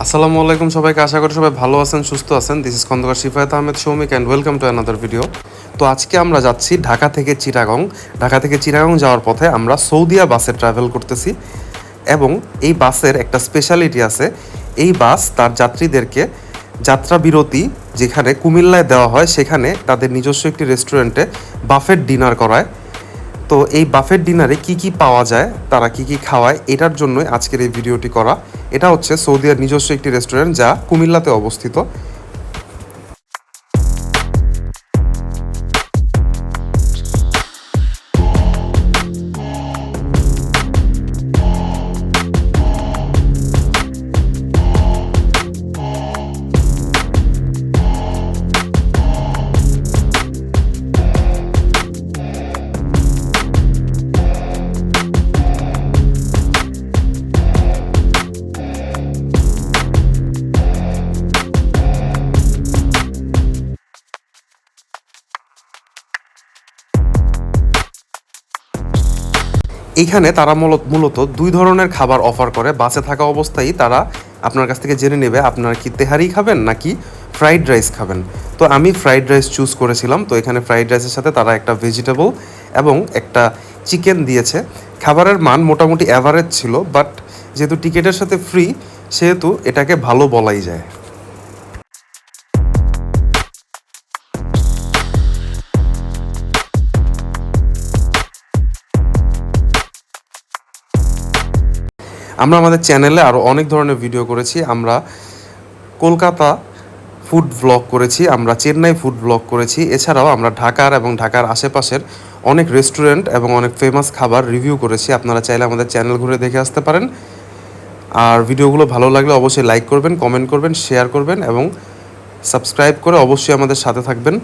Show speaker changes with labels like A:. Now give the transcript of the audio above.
A: আসসালামু আলাইকুম সবাইকে, আশা করি সবাই ভালো আছেন, সুস্থ আছেন। This is Khandakar Shifayet Ahmed Soumik and welcome to another video. তো আজকে আমরা যাচ্ছি ঢাকা থেকে চিটাগং। ঢাকা থেকে চিটাগং যাওয়ার পথে আমরা সৌদিয়া বাসে ট্রাভেল করতেছি এবং এই বাসের একটা স্পেশালিটি আছে। এই বাস তার যাত্রীদেরকে যাত্রা বিরতি যেখানে কুমিল্লায় দেওয়া হয় সেখানে তাদের নিজস্ব একটি রেস্টুরেন্টে বাফেট ডিনার করায়। তো এই বাফেট ডিনারে কি কি পাওয়া যায়, তারা কি কি খাওয়ায়, এটার জন্যই আজকের এই ভিডিওটি করা। এটা হচ্ছে সৌদিয়ার নিজস্ব একটি রেস্টুরেন্ট যা কুমিল্লাতে অবস্থিত। এইখানে তারা মূলত দুই ধরনের খাবার অফার করে। বাসে থাকা অবস্থায় তারা আপনার কাছ থেকে জেনে নেবে আপনারা কি তেহারি খাবেন নাকি ফ্রাইড রাইস খাবেন। তো আমি ফ্রাইড রাইস চুজ করেছিলাম। তো এখানে ফ্রাইড রাইসের সাথে তারা একটা ভেজিটেবল এবং একটা চিকেন দিয়েছে। খাবারের মান মোটামুটি অ্যাভারেজ ছিল, বাট যেহেতু টিকিটের সাথে ফ্রি সেহেতু এটাকে ভালো বলাই যায়। আমরা আমাদের চ্যানেলে আরও অনেক ধরনের ভিডিও করেছি। আমরা কলকাতা ফুড ব্লগ করেছি, আমরা চেন্নাই ফুড ব্লগ করেছি, এছাড়াও আমরা ঢাকার এবং ঢাকার আশেপাশের অনেক রেস্টুরেন্ট এবং অনেক ফেমাস খাবার রিভিউ করেছি। আপনারা চাইলে আমাদের চ্যানেল ঘুরে দেখে আসতে পারেন। আর ভিডিওগুলো ভালো লাগলে অবশ্যই লাইক করবেন, কমেন্ট করবেন, শেয়ার করবেন এবং সাবস্ক্রাইব করে অবশ্যই আমাদের সাথে থাকবেন।